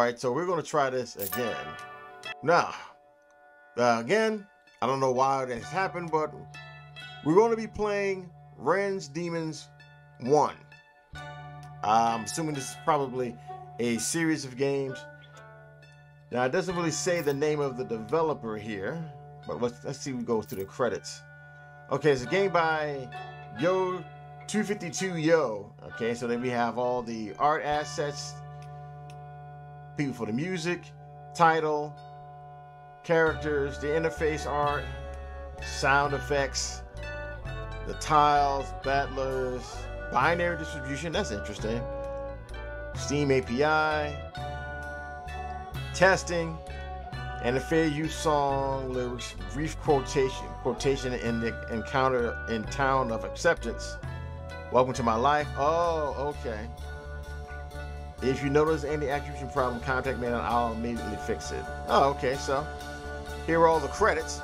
right, so we're going to try this again. Now, again, I don't know why this happened, but we're going to be playing Ren's Demons 1. I'm assuming this is probably a series of games. Now, it doesn't really say the name of the developer here, but let's see who goes through the credits. Okay, it's a game by Yo252Yo. Okay, so then we have all the art assets, people for the music, title, characters, the interface art, sound effects, the tiles, battlers, binary distribution, that's interesting, Steam API, testing, and a fair use song lyrics, brief quotation in the encounter in town of acceptance. Welcome to my life. Oh, okay. If you notice any attribution problem, contact me and I'll immediately fix it. Oh, okay, so here are all the credits.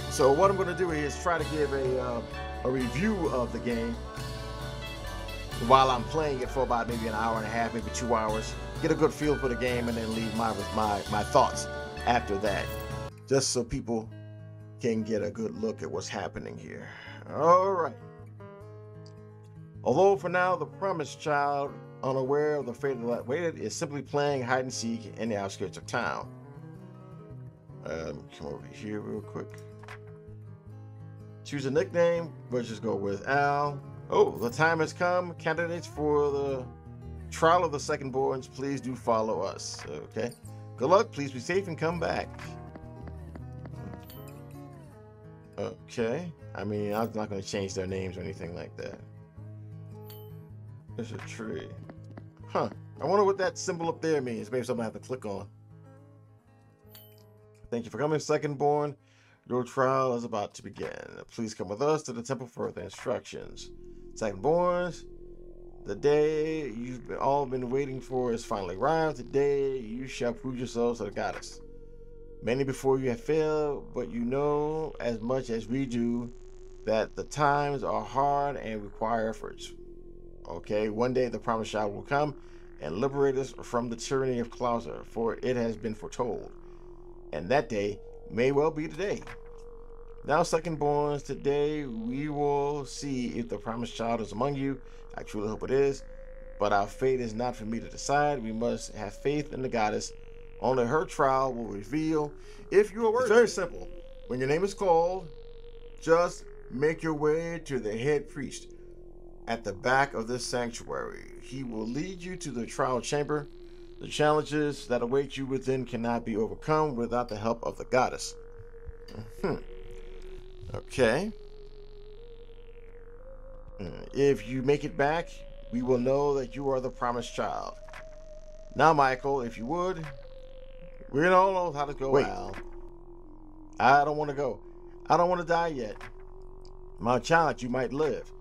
So what I'm going to do is try to give a review of the game while I'm playing it for about maybe an hour and a half, maybe 2 hours. Get a good feel for the game and then leave my thoughts after that, just so people can get a good look at what's happening here. All right. Although for now, the promised child, unaware of the fate of that waited, is simply playing hide and seek in the outskirts of town. Come over here real quick. Choose a nickname. We'll just go with Al. Oh, the time has come. Candidates for the trial of the secondborns, please do follow us. Okay. Good luck. Please be safe and come back. Okay. I mean, I'm not going to change their names or anything like that. There's a tree. Huh. I wonder what that symbol up there means. Maybe something I have to click on. Thank you for coming, secondborn. Your trial is about to begin. Please come with us to the temple for further instructions. Secondborns, the day you've all been waiting for has finally arrived. Today you shall prove yourselves to the goddess. Many before you have failed, but you know as much as we do that the times are hard and require efforts. Okay, one day the promised child will come and liberate us from the tyranny of Klauser, for it has been foretold. And that day may well be today. Now, secondborns, today we will see if the promised child is among you. I truly hope it is, but our fate is not for me to decide. We must have faith in the goddess. Only her trial will reveal if you are worthy. It's very simple. When your name is called, just make your way to the head priest at the back of this sanctuary. He will lead you to the trial chamber. The challenges that await you within cannot be overcome without the help of the goddess. Okay. If you make it back, we will know that you are the promised child. Now, Michael, if you would, we don't know how to go. Wait. Al. I don't want to go. I don't want to die yet. My child, you might live.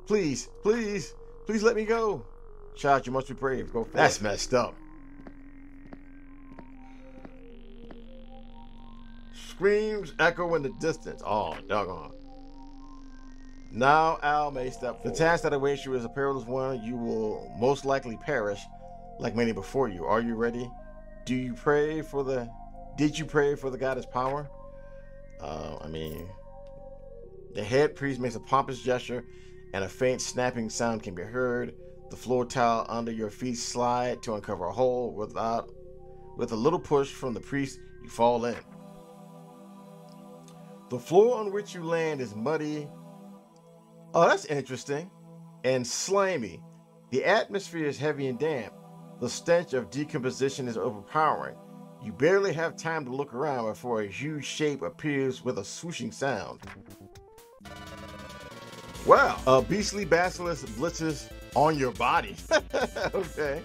Please, please, please let me go. Child, you must be brave. Go forth. That's messed up. Screams echo in the distance. Oh, doggone. Now Al may step forward. The task that awaits you is a perilous one. You will most likely perish like many before you. Are you ready? Did you pray for the goddess power? I mean, the head priest makes a pompous gesture and a faint snapping sound can be heard. The floor tile under your feet slide to uncover a hole. With a little push from the priest, you fall in. The floor on which you land is muddy. Oh, that's interesting. And slimy. The atmosphere is heavy and damp. The stench of decomposition is overpowering. You barely have time to look around before a huge shape appears with a swooshing sound. Wow. A beastly basilisk blitzes on your body. Okay.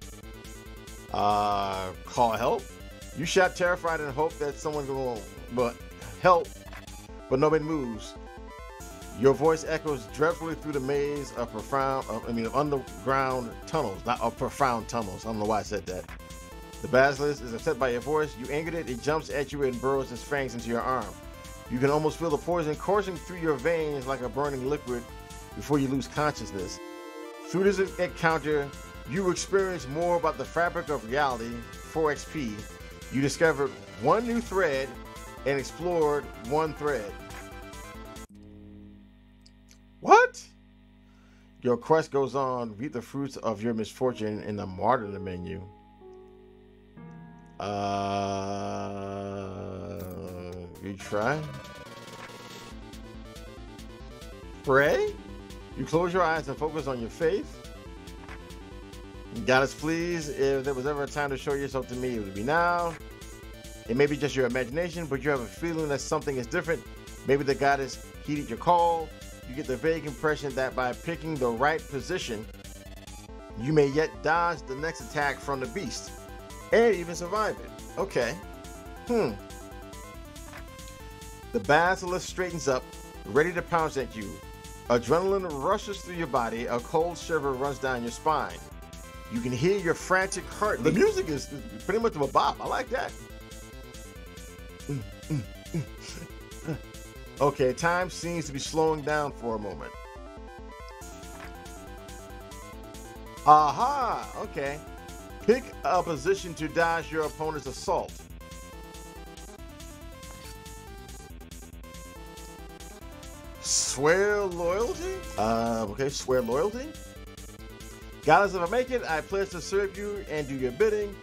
Call help. You shout terrified and hope that someone will help. But nobody moves. Your voice echoes dreadfully through the maze of underground tunnels, not of profound tunnels. I don't know why I said that. The basilisk is upset by your voice. You angered it. It jumps at you and burrows its fangs into your arm. You can almost feel the poison coursing through your veins like a burning liquid before you lose consciousness. Through this encounter, You experience more about the fabric of reality, 4 XP. You discovered one new thread and explored one thread. What? Your quest goes on. Reap the fruits of your misfortune in the martyrdom menu. You try? Pray? You close your eyes and focus on your faith. Goddess, please, if there was ever a time to show yourself to me, it would be now. It may be just your imagination, but you have a feeling that something is different. Maybe the goddess heeded your call. You get the vague impression that by picking the right position, you may yet dodge the next attack from the beast and even survive it. Okay. The basilisk straightens up, ready to pounce at you. Adrenaline rushes through your body. A cold shiver runs down your spine. You can hear your frantic heart. The music is pretty much of a bop. I like that. Okay, time seems to be slowing down for a moment. Aha! Okay. Pick a position to dodge your opponent's assault. Swear loyalty? Okay, swear loyalty. Goddess, if I make it, I pledge to serve you and do your bidding.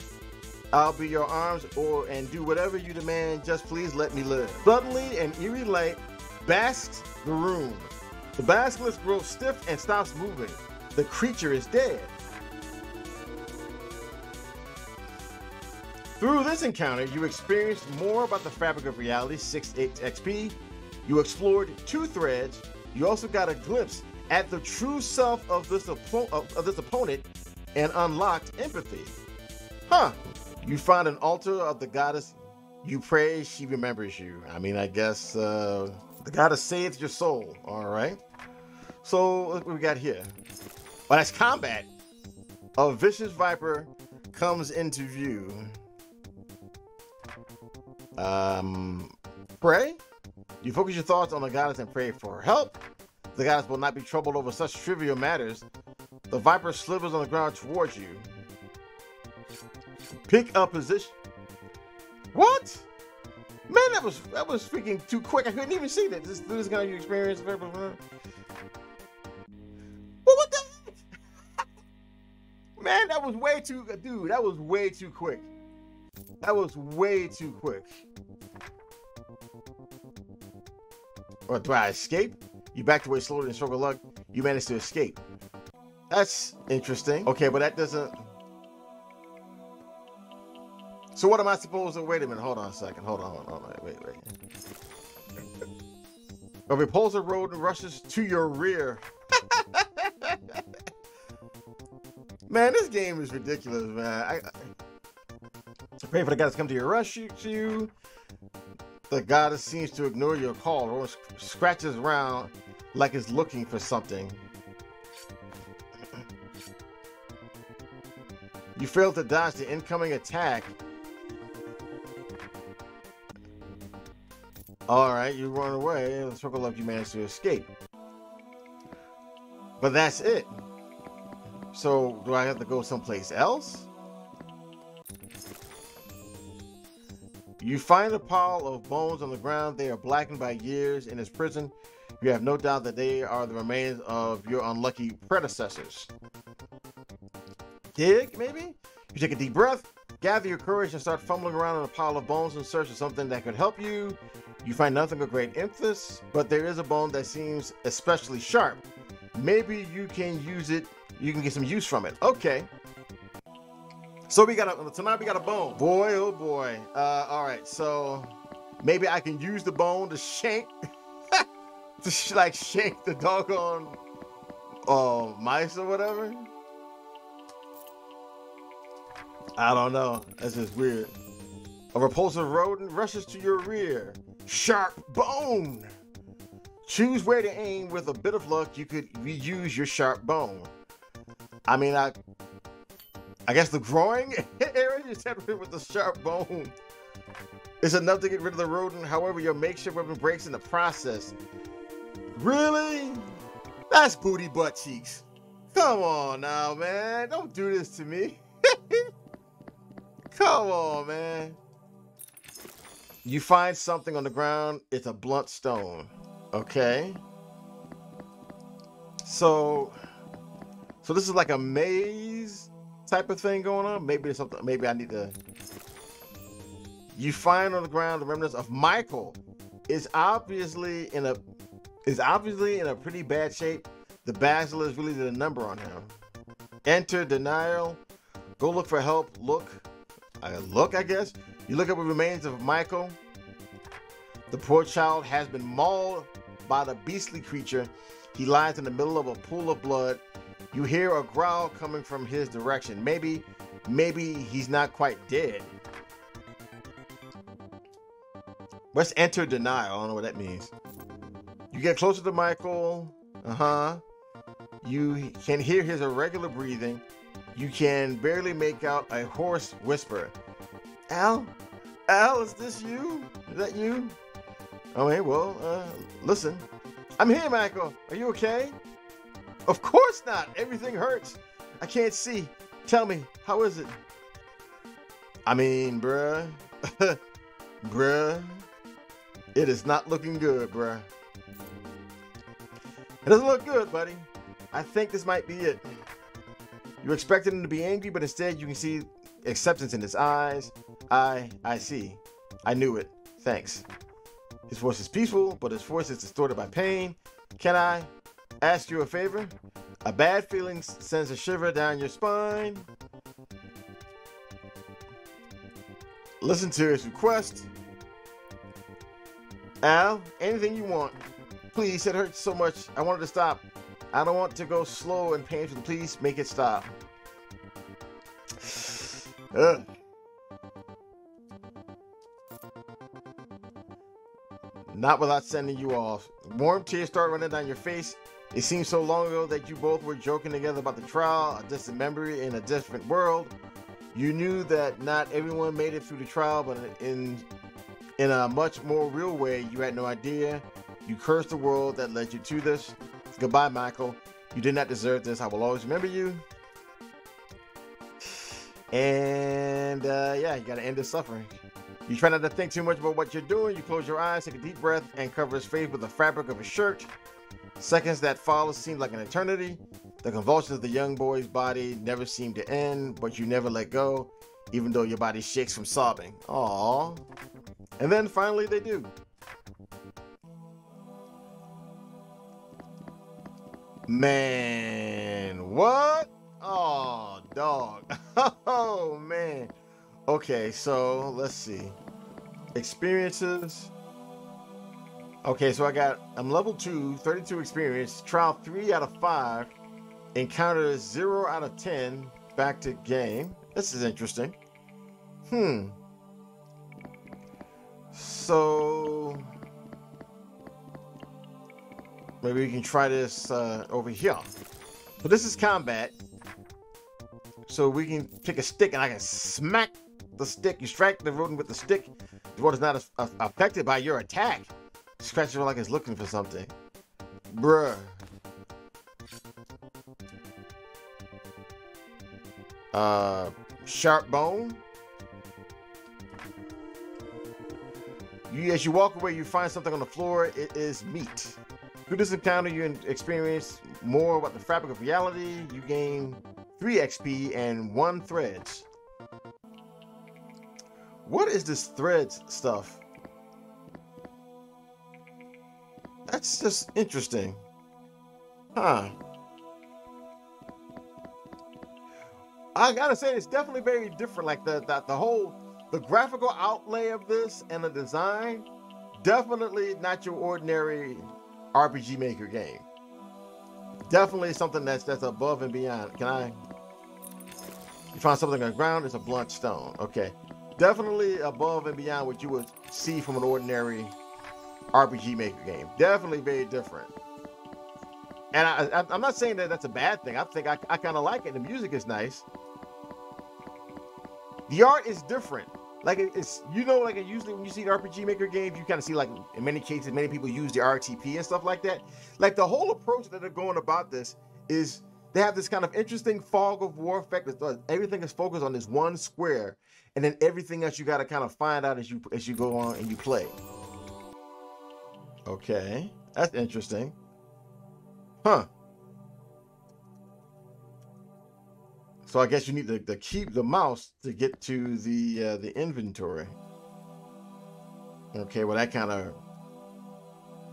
I'll be your arms and do whatever you demand. Just please let me live. Suddenly, an eerie light basks the room. The basilisk grows stiff and stops moving. The creature is dead. Through this encounter, you experienced more about the fabric of reality, 6 XP. You explored 2 threads. You also got a glimpse at the true self of this opponent and unlocked empathy. You find an altar of the goddess. You pray, she remembers you. I mean, I guess the goddess saves your soul. All right. So look what we got here. Well, that's combat. A vicious viper comes into view. Pray. You focus your thoughts on the goddess and pray for help. The goddess will not be troubled over such trivial matters. The viper slithers on the ground towards you. Pick a position. What? Man, that was freaking too quick. I couldn't even see that. This is gonna experience. Well, what the? Man, that was way too. Dude, that was way too quick. That was way too quick. Or do I escape? You backed away slowly and stroke of luck. You managed to escape. That's interesting. Okay, but that doesn't. So what am I supposed to? Wait a minute. Hold on a second. Hold on. Wait. A repulsive road rushes to your rear. Man, this game is ridiculous, man. I pray for the goddess to come to your rescue. The goddess seems to ignore your call or scratches around like it's looking for something. You failed to dodge the incoming attack. Alright, you run away. The circle of you managed to escape. But that's it. So, do I have to go someplace else? You find a pile of bones on the ground. They are blackened by years in his prison. You have no doubt that they are the remains of your unlucky predecessors. Dig, maybe? You take a deep breath, gather your courage, and start fumbling around in a pile of bones in search of something that could help you. You find nothing of great interest, but there is a bone that seems especially sharp. Maybe you can use it. You can get some use from it. Okay. So tonight we got a bone. Boy, oh boy. All right. So maybe I can use the bone to shank, shank the doggone mice or whatever. I don't know. That's just weird. A repulsive rodent rushes to your rear. Sharp bone. Choose where to aim. With a bit of luck, you could reuse your sharp bone. I mean, I guess the growing area you said with the sharp bone is enough to get rid of the rodent. However, your makeshift weapon breaks in the process. Really? That's booty butt cheeks. Come on now, man. Don't do this to me. Come on, man. You find something on the ground. It's a blunt stone. Okay. So this is like a maze type of thing going on. Maybe there's something. Maybe I need to. You find on the ground the remnants of Michael. Is obviously in a pretty bad shape. The basilisk really did a number on him. Enter denial. Go look for help. Look, I guess. You look up the remains of Michael. The poor child has been mauled by the beastly creature. He lies in the middle of a pool of blood. You hear a growl coming from his direction. Maybe he's not quite dead. Let's enter denial. I don't know what that means. You get closer to Michael. You can hear his irregular breathing. You can barely make out a hoarse whisper. Al, is this you? Is that you? Okay, well, listen. I'm here, Michael. Are you okay? Of course not. Everything hurts. I can't see. Tell me, how is it? I mean, bruh. Bruh. It is not looking good, bruh. It doesn't look good, buddy. I think this might be it. You expected him to be angry, but instead you can see acceptance in his eyes. I see. I knew it. Thanks. His voice is peaceful, but his voice is distorted by pain. Can I ask you a favor? A bad feeling sends a shiver down your spine. Listen to his request. Al, anything you want. Please, it hurts so much. I wanted to stop. I don't want to go slow and painful. Please make it stop. Ugh. Not without sending you off. Warm tears start running down your face. It seems so long ago that you both were joking together about the trial, a distant memory in a different world. You knew that not everyone made it through the trial, but in a much more real way, you had no idea. You cursed the world that led you to this. Goodbye, Michael. You did not deserve this. I will always remember you. And yeah, you gotta end this suffering. You try not to think too much about what you're doing. You close your eyes, take a deep breath, and cover his face with the fabric of his shirt. Seconds that follow seem like an eternity. The convulsions of the young boy's body never seem to end, but you never let go, even though your body shakes from sobbing. Aww. And then finally they do. Man, what? Oh, dog. Oh, man. Okay, so let's see. Experiences. Okay, so I'm level 2, 32 experience, trial 3 out of 5, encounters 0 out of 10, back to game. This is interesting. So maybe we can try this over here. So this is combat. So we can pick a stick and I can smack the stick. You strike the rodent with the stick. The rodent is not affected by your attack. Scratch it like it's looking for something. Bruh. Sharp bone. As you walk away, you find something on the floor. It is meat. Through this encounter, you experience more about the fabric of reality. You gain 3 XP and 1 threads. What is this threads stuff? That's just interesting. Huh. I gotta say, it's definitely very different. Like the graphical outlay of this and the design, definitely not your ordinary RPG Maker game. Definitely something that's above and beyond. You find something on the ground, it's a blunt stone. Okay. Definitely above and beyond what you would see from an ordinary RPG Maker game. Definitely very different. And I'm not saying that that's a bad thing. I think I kind of like it. The music is nice. The art is different. Like it's, like usually when you see RPG Maker games, you kind of see, like, in many cases, many people use the RTP and stuff like that. Like the whole approach that they're going about this is they have this kind of interesting fog of war effect. Everything is focused on this one square, and then everything else you got to kind of find out as you go on and you play. Okay, that's interesting. Huh. So I guess you need to keep the mouse to get to the inventory. Okay, well that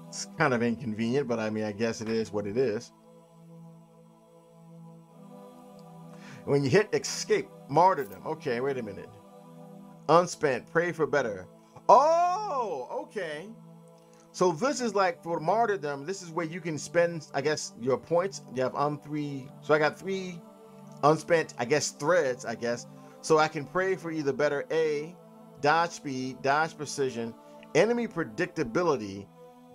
it's kind of inconvenient, but I mean I guess it is what it is. When you hit escape, martyrdom. Okay, wait a minute. Unspent, pray for better. Oh, okay. So this is like for martyrdom, this is where you can spend, I guess, your points. You have 3. So I got 3 unspent, I guess, threads, I guess. So I can pray for either better A, dodge speed, dodge precision, enemy predictability,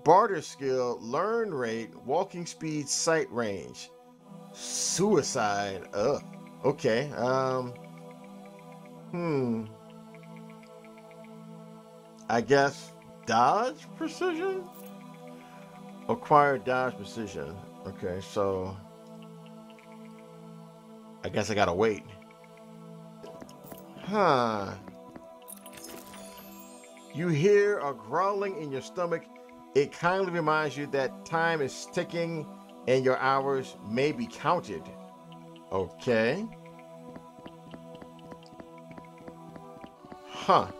barter skill, learn rate, walking speed, sight range, suicide. Ugh. Okay. I guess dodge precision? Acquire dodge precision. Okay, so I guess I gotta wait. Huh. You hear a growling in your stomach. It kindly reminds you that time is ticking and your hours may be counted. Okay. Huh. I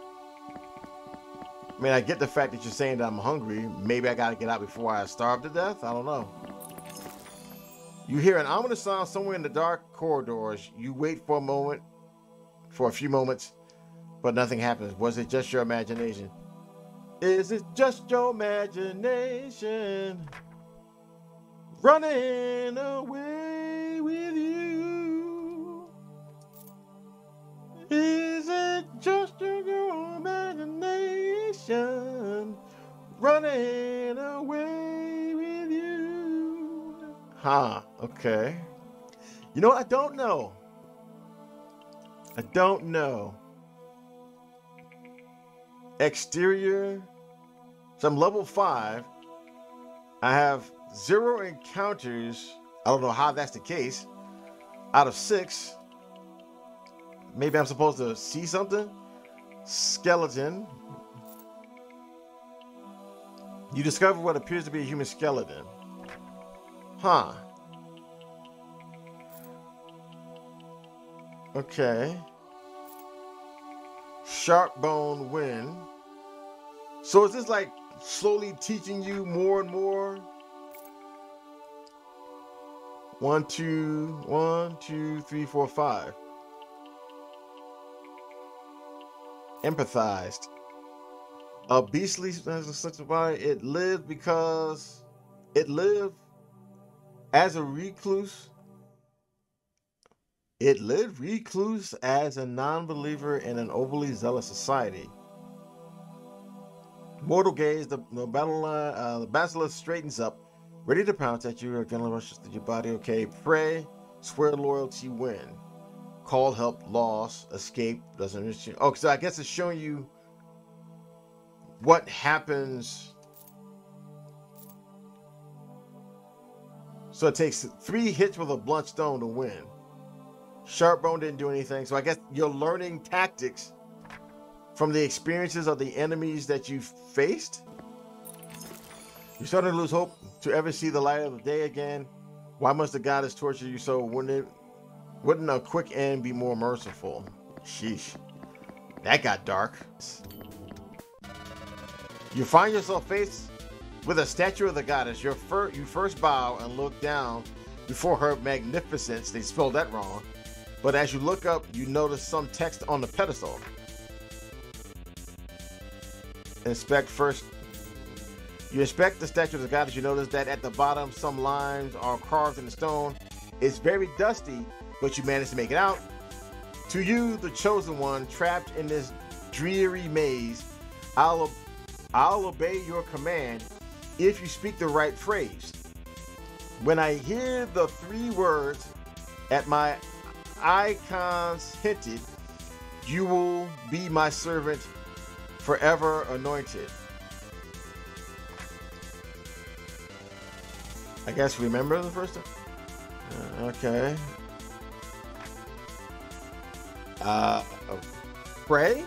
mean, I get the fact that you're saying that I'm hungry. Maybe I gotta get out before I starve to death. I don't know. You hear an ominous sound somewhere in the dark corridors. You wait for a few moments, but nothing happens. Was it just your imagination? Is it just your imagination running away with you? Is it just your imagination running away with you? Huh, okay. You know what? I don't know. Exterior. So I'm level 5. I have 0 encounters. I don't know how that's the case. Out of 6. Maybe I'm supposed to see something? Skeleton. You discover what appears to be a human skeleton. Huh. Okay. Sharp bone wind. So is this like slowly teaching you more and more? 1, 2, 3, 4, 5. Empathized. A beastly such a body. It lived because it lived as a recluse. It lived recluse as a non-believer in an overly zealous society. Mortal gaze, the basilisk straightens up, ready to pounce at you. Adrenaline rushes through your body. Okay, pray, swear loyalty, win. Call help, loss, escape, doesn't reach you. Oh, so I guess it's showing you what happens. So it takes 3 hits with a blunt stone to win. Sharp bone didn't do anything. So I guess you're learning tactics from the experiences of the enemies that you've faced. You're starting to lose hope to ever see the light of the day again. Why must the goddess torture you so? Wouldn't a quick end be more merciful? Sheesh. That got dark. You find yourself faced with a statue of the goddess. You first bow and look down before her magnificence. They spelled that wrong. But as you look up, you notice some text on the pedestal. Inspect first. You inspect the statue of the goddess. You notice that at the bottom, some lines are carved in the stone. It's very dusty, but you manage to make it out. To you, the chosen one, trapped in this dreary maze, I'll obey your command if you speak the right phrase. When I hear the 3 words at my icons hinted, you will be my servant, forever anointed. I guess remember the first time? Okay. Uh, pray?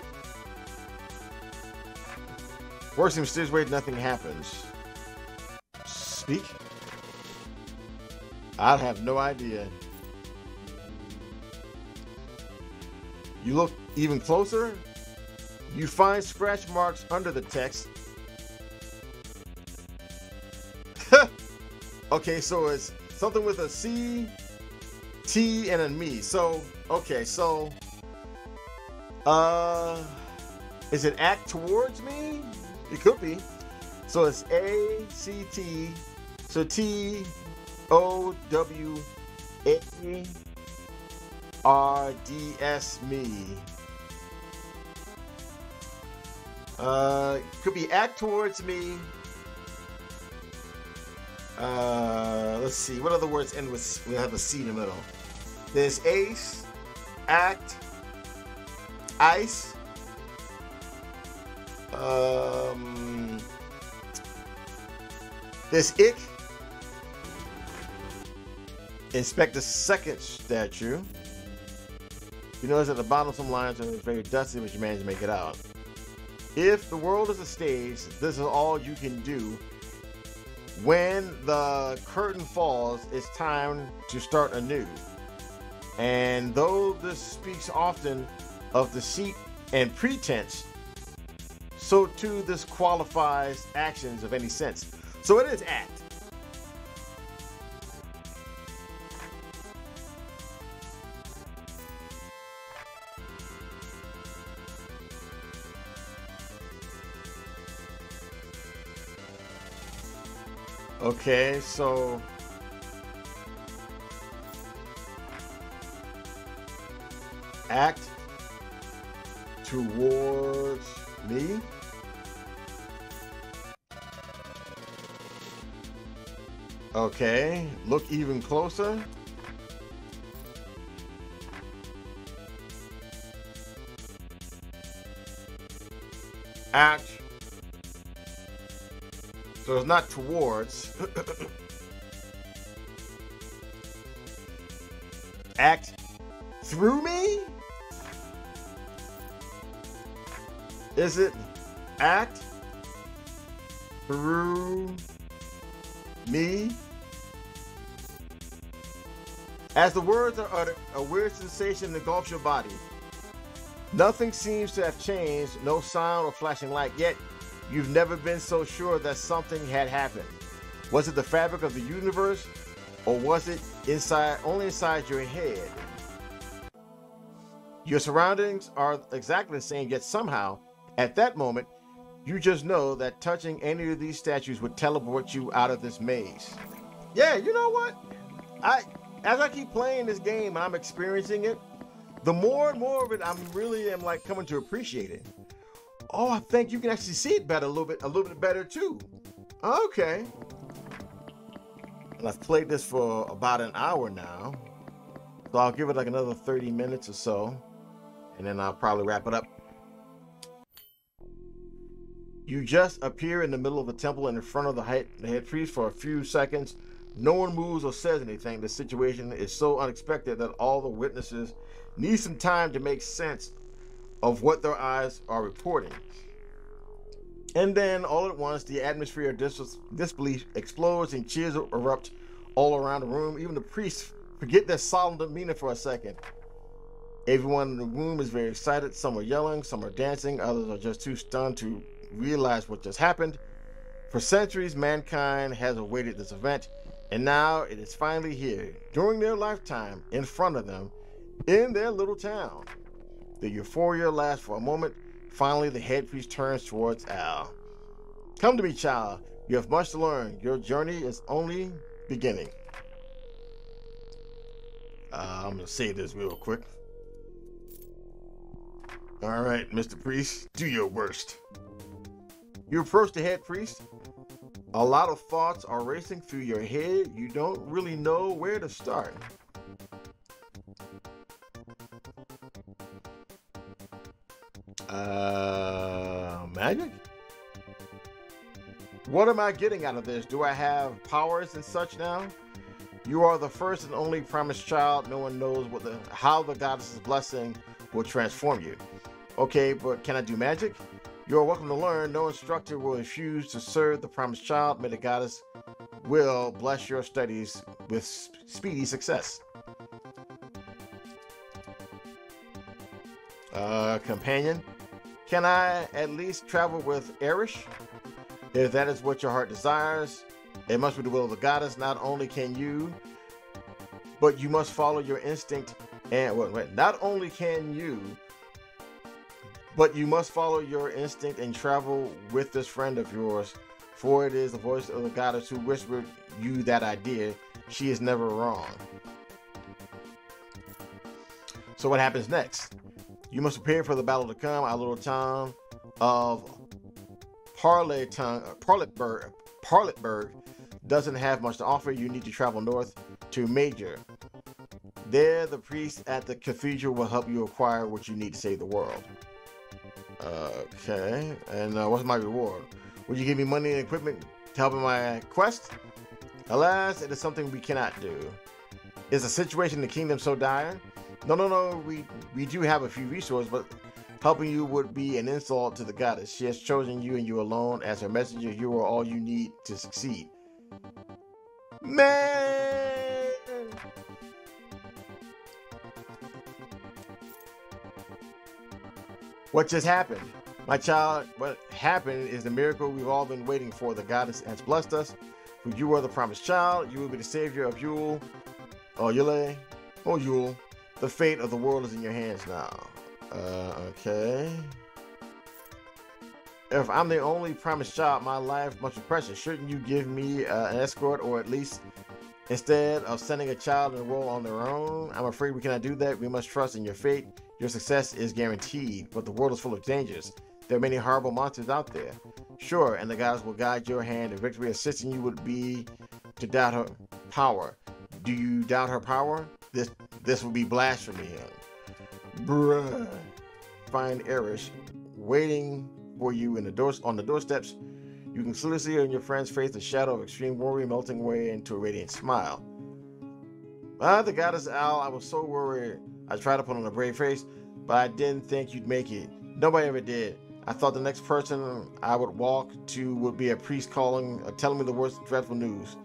Works in mysterious way, nothing happens. Speak? I have no idea. You look even closer, you find scratch marks under the text. Okay, so it's something with a C, T, and a me. So, okay, so, is it act towards me? It could be. So it's A, C, T, so T, O, W, A, R, D, S, me. Could be act towards me. Let's see. What other words end with, we have a C in the middle? There's ace, act, ice. There's ick. Inspect the second statue. You notice at the bottom some lines are very dusty, but you manage to make it out. If the world is a stage, this is all you can do. When the curtain falls, it's time to start anew. And though this speaks often of deceit and pretense, so too this qualifies actions of any sense. So it is act. Okay, so act towards me. Okay, look even closer. Act. So it's not towards. Act through me? Is it act through me? As the words are uttered, a weird sensation engulfs your body. Nothing seems to have changed, no sound or flashing light, yet you've never been so sure that something had happened. Was it the fabric of the universe, or was it only inside your head? Your surroundings are exactly the same, yet somehow, at that moment, you just know that touching any of these statues would teleport you out of this maze. Yeah, you know what? As I keep playing this game and I'm experiencing it, the more and more of it I'm like coming to appreciate it. Oh, I think you can actually see it better a little bit better too. Okay. And I've played this for about an hour now. So I'll give it like another 30 minutes or so. And then I'll probably wrap it up. You just appear in the middle of the temple and in front of the head priest for a few seconds. No one moves or says anything. The situation is so unexpected that all the witnesses need some time to make sense of what their eyes are reporting. And then all at once, the atmosphere of disbelief explodes and cheers erupt all around the room. Even the priests forget their solemn demeanor for a second. Everyone in the room is very excited. Some are yelling, some are dancing, others are just too stunned to realize what just happened. For centuries, mankind has awaited this event, and now it is finally here, during their lifetime, in front of them, in their little town. The euphoria lasts for a moment. Finally, the head priest turns towards Al. Come to me, child. You have much to learn. Your journey is only beginning. I'm going to say this real quick. All right, Mr. Priest, do your worst. You approach the head priest. A lot of thoughts are racing through your head. You don't really know where to start. Magic? What am I getting out of this? Do I have powers and such now? You are the first and only promised child. No one knows how the goddess's blessing will transform you. Okay, but can I do magic? You are welcome to learn. No instructor will refuse to serve the promised child. May the goddess will bless your studies with speedy success. Companion, can I at least travel with Erish? If that is what your heart desires, it must be the will of the goddess. Not only can you, but you must follow your instinct. And not only can you, but you must follow your instinct and travel with this friend of yours. For it is the voice of the goddess who whispered you that idea. She is never wrong. So what happens next? You must prepare for the battle to come. Our little town of Parletburg doesn't have much to offer. You need to travel north to Major. There, the priest at the cathedral will help you acquire what you need to save the world. Okay, and what's my reward? Would you give me money and equipment to help in my quest? Alas, it is something we cannot do. Is the situation in the kingdom so dire? No, we do have a few resources, but helping you would be an insult to the goddess. She has chosen you and you alone as her messenger. You are all you need to succeed. Man! What just happened? My child, what happened is the miracle we've all been waiting for. The goddess has blessed us. You are the promised child. You will be the savior of Yule. Yule. The fate of the world is in your hands now. Okay. If I'm the only promised child, my life must be precious. Shouldn't you give me an escort, or at least instead of sending a child to enroll on their own? I'm afraid we cannot do that. We must trust in your fate. Your success is guaranteed, but the world is full of dangers. There are many horrible monsters out there. Sure, and the goddess will guide your hand. If victory assisting you would be to doubt her power. Do you doubt her power? This would be blasphemy. Bruh. Find Erish waiting for you on the doorsteps. You can clearly see on your friend's face the shadow of extreme worry melting away into a radiant smile. The goddess Owl, I was so worried. I tried to put on a brave face, but I didn't think you'd make it. Nobody ever did. I thought the next person I would walk to would be a priest telling me the worst dreadful news.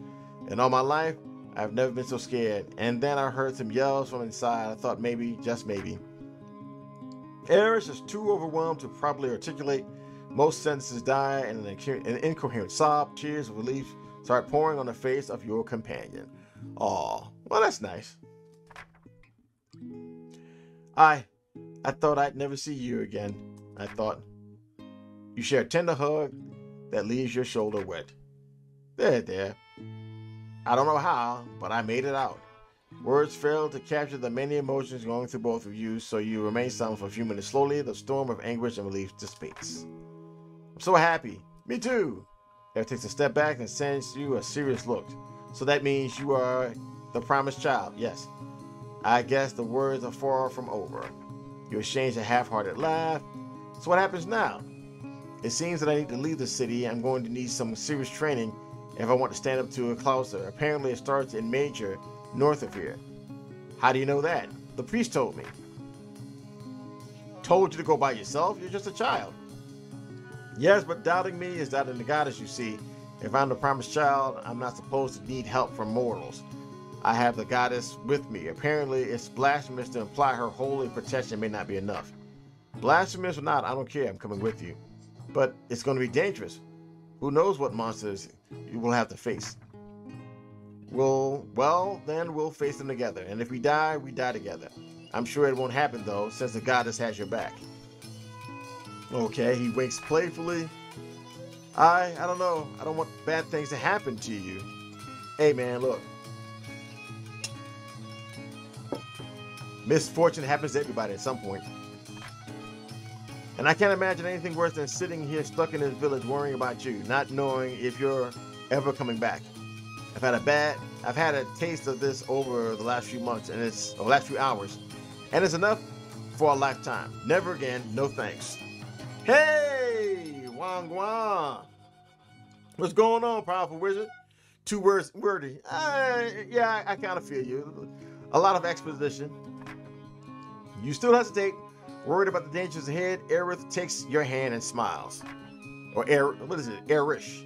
In all my life, I've never been so scared. And then I heard some yells from inside. I thought maybe, just maybe. Erish is too overwhelmed to properly articulate. Most sentences die in an incoherent sob. Tears of relief start pouring on the face of your companion. Aw, well, that's nice. I thought I'd never see you again. I thought. You share a tender hug that leaves your shoulder wet. There. I don't know how, but I made it out. Words failed to capture the many emotions going through both of you, so you remain silent for a few minutes. Slowly, the storm of anguish and relief dissipates. I'm so happy. Me too. Eric takes a step back and sends you a serious look. So that means you are the promised child. Yes. I guess the words are far from over. You exchange a half-hearted laugh. So what happens now? It seems that I need to leave the city. I'm going to need some serious training if I want to stand up to a Klauser. Apparently it starts in Major, north of here. How do you know that? The priest told me. Told you to go by yourself? You're just a child. Yes, but doubting me is doubting the goddess, you see. If I'm the promised child, I'm not supposed to need help from mortals. I have the goddess with me. Apparently, it's blasphemous to imply her holy protection may not be enough. Blasphemous or not, I don't care. I'm coming with you. But it's going to be dangerous. Who knows what monsters you will have to face. Well, then we'll face them together. And if we die together. I'm sure it won't happen, though, since the goddess has your back. Okay, he winks playfully. I don't know. I don't want bad things to happen to you. Hey, man, look. Misfortune happens to everybody at some point. And I can't imagine anything worse than sitting here stuck in this village worrying about you, not knowing if you're ever coming back. I've had a taste of this over the last few months, and last few hours, and it's enough for a lifetime. Never again, no thanks. Hey, Wang Wang. What's going on, powerful wizard? too wordy. Yeah, I kind of feel you. A lot of exposition. You still hesitate, worried about the dangers ahead. Aerith takes your hand and smiles. Or what is it? Airish.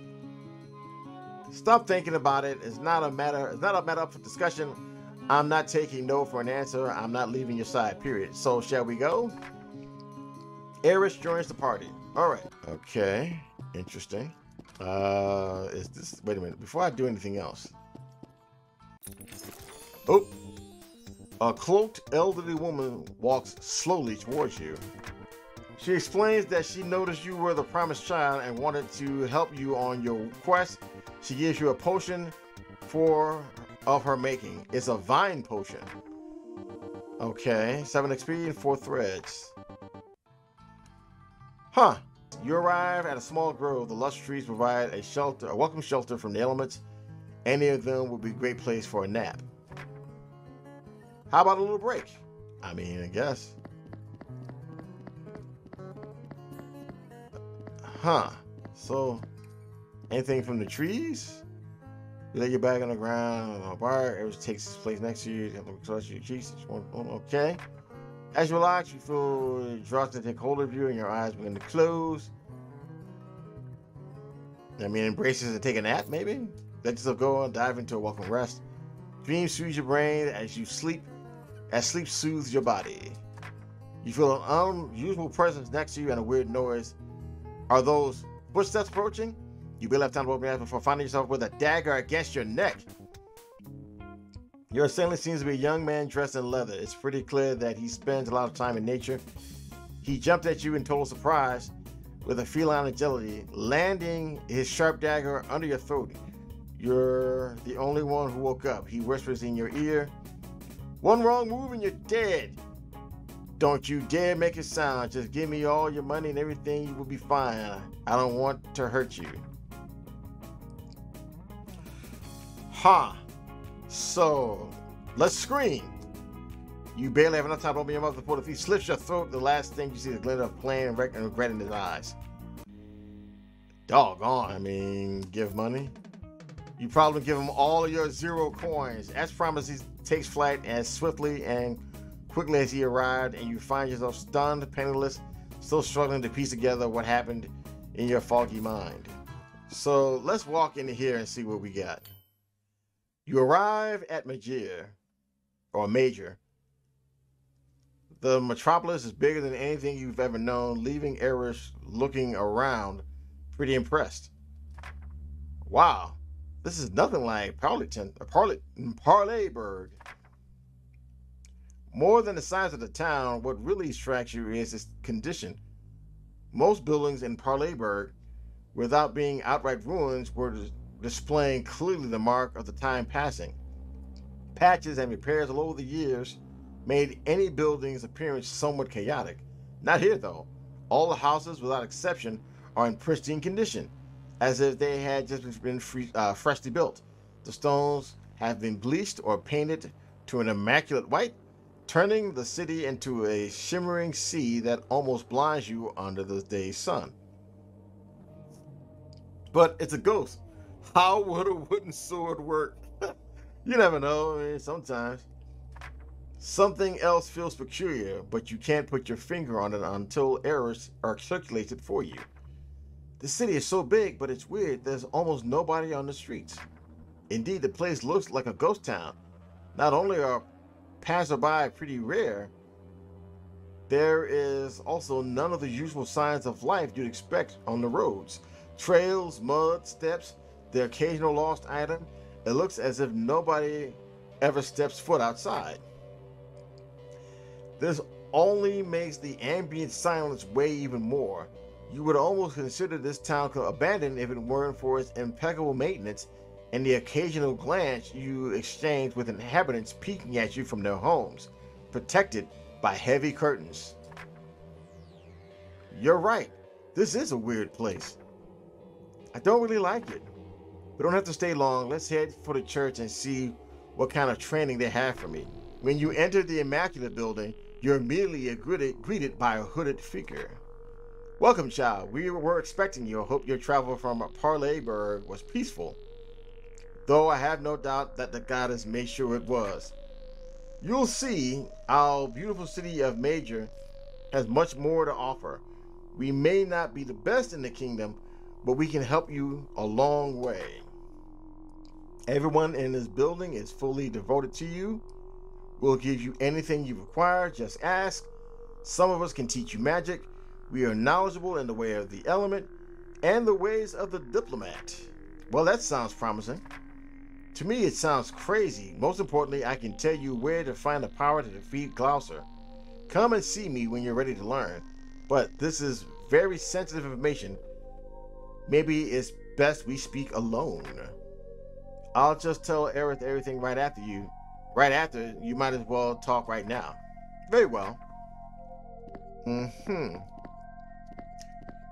Stop thinking about it. It's not a matter up for discussion. I'm not taking no for an answer. I'm not leaving your side, period. So shall we go? Airish joins the party. All right. Okay. Interesting. Is this, wait a minute, before I do anything else. Oh, a cloaked elderly woman walks slowly towards you. She explains that she noticed you were the promised child and wanted to help you on your quest. She gives you a potion of her making. It's a vine potion. Okay, 7 XP and 4 threads. Huh. You arrive at a small grove. The lush trees provide a welcome shelter from the elements. Any of them would be a great place for a nap. How about a little break? I mean, I guess. Huh. So, anything from the trees? You lay your bag on the ground, on a bar, everyone takes its place next to you, you have to touch your cheeks. Okay. As you relax, you feel drops to take hold of you and your eyes begin to close. I mean, embraces to take a nap, maybe? Let yourself go and dive into a welcome rest. Dreams soothe your brain as you sleep, as sleep soothes your body. You feel an unusual presence next to you and a weird noise. Are those footsteps approaching? You barely have time to open your eyes before finding yourself with a dagger against your neck. Your assailant seems to be a young man dressed in leather. It's pretty clear that he spends a lot of time in nature. He jumped at you in total surprise with a feline agility, landing his sharp dagger under your throat. You're the only one who woke up. He whispers in your ear, "One wrong move and you're dead. Don't you dare make a sound. Just give me all your money and everything. You will be fine. I don't want to hurt you." Ha! So, let's scream. You barely have enough time to open your mouth before the thief slits your throat. The last thing you see is a glint of pain and regret in his eyes. Doggone. I mean, give money. You probably give him all of your 0 coins. As promised, he takes flight as swiftly and quickly as he arrived, and you find yourself stunned, penniless, still struggling to piece together what happened in your foggy mind. So let's walk into here and see what we got. You arrive at Major. The metropolis is bigger than anything you've ever known, leaving Airish looking around pretty impressed. Wow, this is nothing like Parleyburg. More than the size of the town, what really strikes you is its condition. Most buildings in Parleyburg, without being outright ruins, were displaying clearly the mark of the time passing. Patches and repairs all over the years made any building's appearance somewhat chaotic. Not here, though. All the houses, without exception, are in pristine condition, as if they had just been freshly built. The stones have been bleached or painted to an immaculate white, turning the city into a shimmering sea that almost blinds you under the day's sun. But it's a ghost. How would a wooden sword work? You never know. I mean, sometimes. Something else feels peculiar, but you can't put your finger on it until Airish articulates it for you. The city is so big, but it's weird. There's almost nobody on the streets. Indeed, the place looks like a ghost town. Not only are passerby pretty rare, there is also none of the usual signs of life you'd expect on the roads. Trails, mud, steps, the occasional lost item. It looks as if nobody ever steps foot outside. This only makes the ambient silence weigh even more. You would almost consider this town abandoned if it weren't for its impeccable maintenance and the occasional glance you exchange with inhabitants peeking at you from their homes, protected by heavy curtains. You're right. This is a weird place. I don't really like it. We don't have to stay long. Let's head for the church and see what kind of training they have for me. When you enter the Immaculate Building, you're immediately greeted by a hooded figure. Welcome, child. We were expecting you. I hope your travel from Parleyburg was peaceful. though I have no doubt that the goddess made sure it was. You'll see our beautiful city of Major has much more to offer. We may not be the best in the kingdom, but we can help you a long way. Everyone in this building is fully devoted to you. We'll give you anything you require, just ask. Some of us can teach you magic. We are knowledgeable in the way of the element and the ways of the diplomat. Well, that sounds promising. To me, it sounds crazy. Most importantly, I can tell you where to find the power to defeat Gloucester. Come and see me when you're ready to learn. But this is very sensitive information. Maybe it's best we speak alone. I'll just tell Aerith everything right after you. Right after, you might as well talk right now. Very well.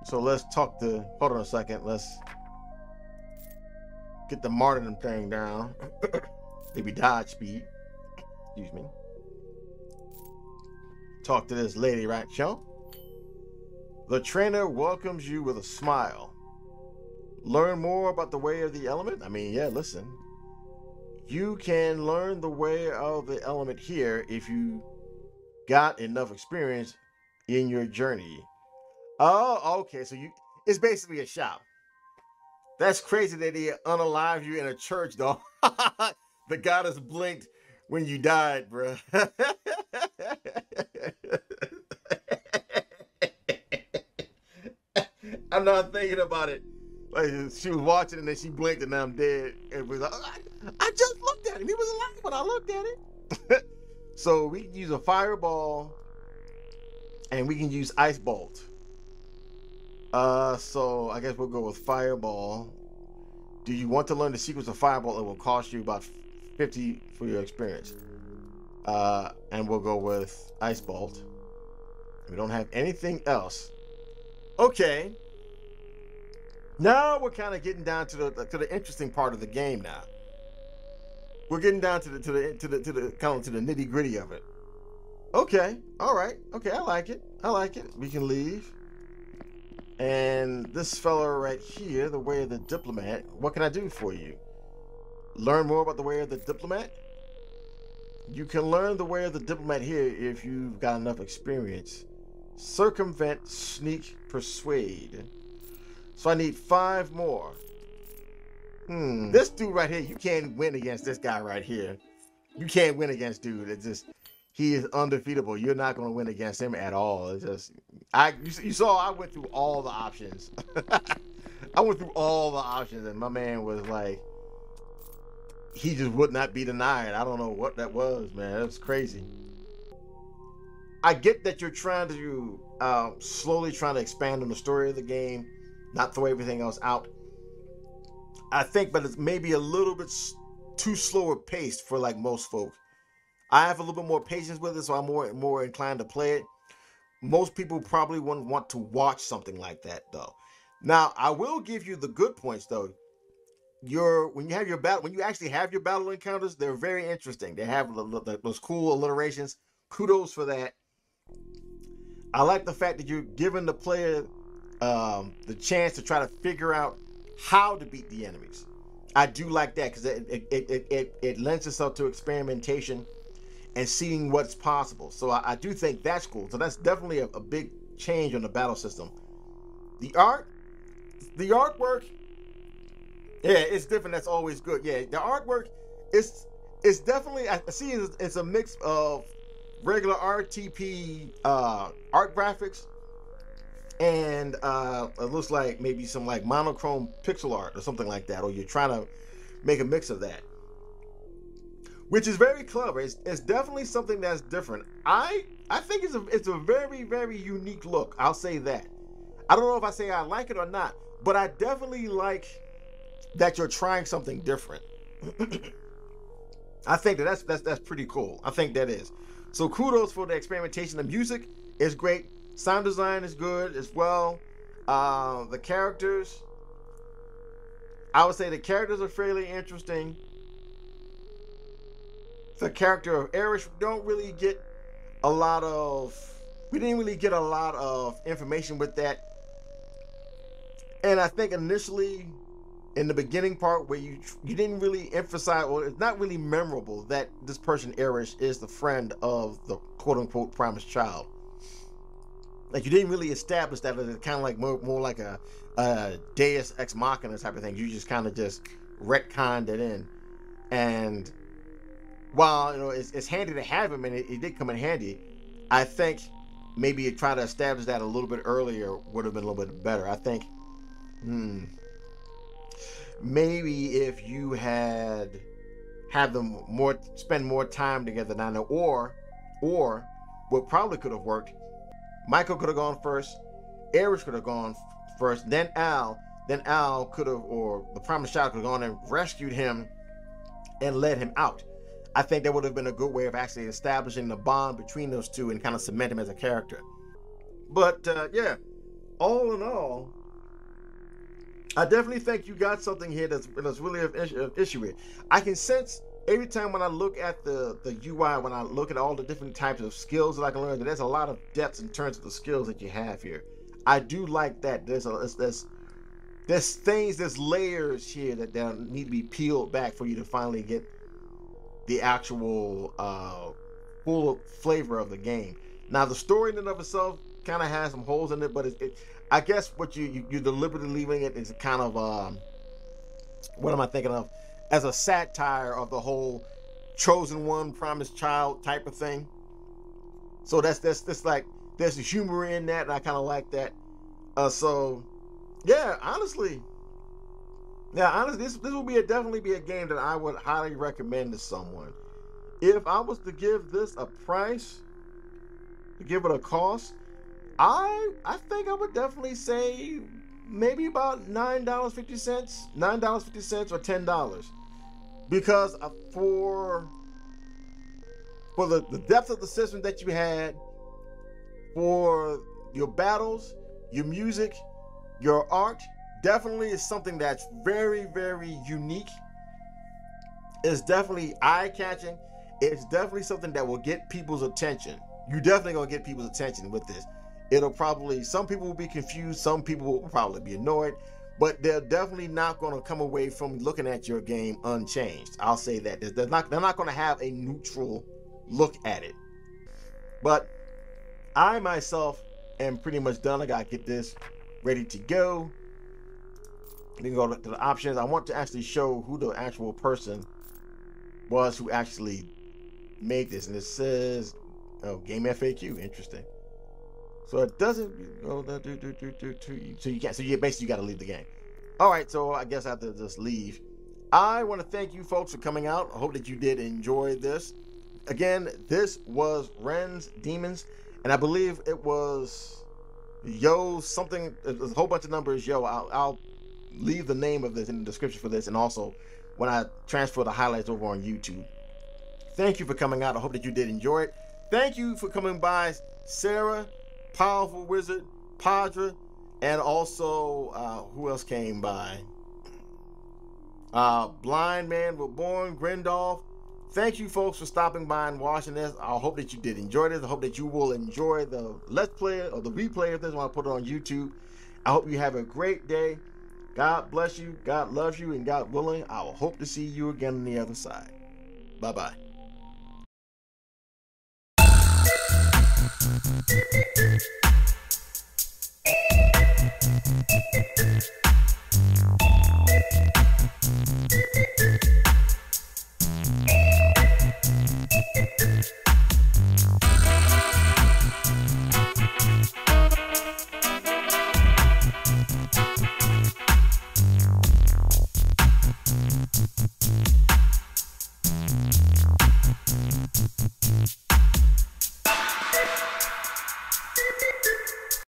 So let's talk to... Hold on a second. Let's get the martyrdom thing down. Maybe dodge speed. Excuse me. Talk to this lady, right, Cho? The trainer welcomes you with a smile. Learn more about the way of the element? I mean, yeah, listen. You can learn the way of the element here if you got enough experience in your journey. Oh, okay. So it's basically a shop. That's crazy that they unalive you in a church, though. The goddess blinked when you died, bro. I'm not thinking about it. Like, she was watching and then she blinked and now I'm dead. And was like, I just looked at him. He was alive when I looked at it. So we can use a fireball and we can use ice bolt. So I guess we'll go with fireball. Do you want to learn the sequence of fireball? It will cost you about 50 for your experience. And we'll go with ice bolt. We don't have anything else. Okay. Now we're kind of getting down to the interesting part of the game. Now we're getting down to the nitty gritty of it. Okay, all right. Okay, I like it. I like it. We can leave. And this fella right here, the way of the diplomat. What can I do for you? Learn more about the way of the diplomat. You can learn the way of the diplomat here if you've got enough experience. Circumvent, sneak, persuade. So I need 5 more. This dude right here, you can't win against this guy right here. You can't win against dude. It's just, he is undefeatable. You're not going to win against him at all. It's just, you saw I went through all the options. I went through all the options and my man was like, he just would not be denied. I don't know what that was, man. That was crazy. I get that you're trying to slowly trying to expand on the story of the game, not throw everything else out. I think, but it's maybe a little bit too slower paced for like most folk. I have a little bit more patience with it, so I'm more inclined to play it. Most people probably wouldn't want to watch something like that, though. Now, I will give you the good points, though. When you actually have your battle encounters, they're very interesting. They have those cool alliterations. Kudos for that. I like the fact that you're giving the player the chance to try to figure out how to beat the enemies. I do like that because it lends itself to experimentation and seeing what's possible. So I do think that's cool. So that's definitely a big change on the battle system. The artwork, yeah, it's different. That's always good. Yeah, the artwork it's definitely, I see it's a mix of regular RTP art graphics and it looks like maybe some like monochrome pixel art or something like that, or you're trying to make a mix of that, which is very clever. It's definitely something that's different. I think it's a very, very unique look. I'll say that. I don't know if I say I like it or not, but I definitely like that you're trying something different. I think that's pretty cool. I think that is. So kudos for the experimentation. The music is great. Sound design is good as well. The characters, I would say the characters are fairly interesting. The character of Erish, we didn't really get a lot of information with that. And I think initially in the beginning part where you didn't really emphasize, or it's not really memorable that this person Erish is the friend of the quote unquote promised child. Like you didn't really establish that. It's kind of like more like a Deus Ex Machina type of thing. You just kind of just retconned it in. And while it's handy to have him, and it did come in handy, I think maybe try to establish that a little bit earlier would have been a little bit better. I think maybe if you have them spend more time together now, or what probably could have worked, Michael could have gone first, Erish could have gone first, then Al could have, or the promised child could have gone and rescued him and led him out. I think that would have been a good way of actually establishing the bond between those two and kind of cement him as a character. But yeah, all in all, I definitely think you got something here that's really an issue with. I can sense every time when I look at the UI, when I look at all the different types of skills that I can learn, that there's a lot of depth in terms of the skills that you have here. I do like that. There's layers here that need to be peeled back for you to finally get the actual full flavor of the game. Now, the story in and of itself kind of has some holes in it, but I guess what you're deliberately leaving it is kind of what am I thinking of, as a satire of the whole chosen one, promised child type of thing. So that's like there's a humor in that, and I kind of like that. So yeah, honestly, this will definitely be a game that I would highly recommend to someone. If I was to give this a price, to give it a cost, I think I would definitely say maybe about $9.50 or $10, because for the depth of the system that you had, for your battles, your music, your art, definitely is something that's very, very unique. It's definitely eye-catching. It's definitely something that will get people's attention. You're definitely gonna get people's attention with this. Some people will be confused, some people will probably be annoyed, but they're definitely not gonna come away from looking at your game unchanged. I'll say that. They're not gonna have a neutral look at it. But I myself am pretty much done. I gotta get this ready to go. We can go to the options. I want to actually show who the actual person was who actually made this, and it says, "Oh, Game FAQ." Interesting. So it doesn't. Oh, so you can't. So you basically got to leave the game. All right. So I guess I have to just leave. I want to thank you folks for coming out. I hope that you did enjoy this. Again, this was Ren's Demons, and I believe it was Yo something. There's a whole bunch of numbers. Yo, I'll leave the name of this in the description for this, and also when I transfer the highlights over on YouTube. Thank you for coming out. I hope that you did enjoy it. Thank you for coming by, Sarah, Powerful Wizard, Padra, and also who else came by? Blind Man with Born, Grindolf. Thank you folks for stopping by and watching this. I hope that you did enjoy this. I hope that you will enjoy the Let's Play or the replay of this when I put it on YouTube. I hope you have a great day. God bless you, God loves you, and God willing, I will hope to see you again on the other side. Bye-bye.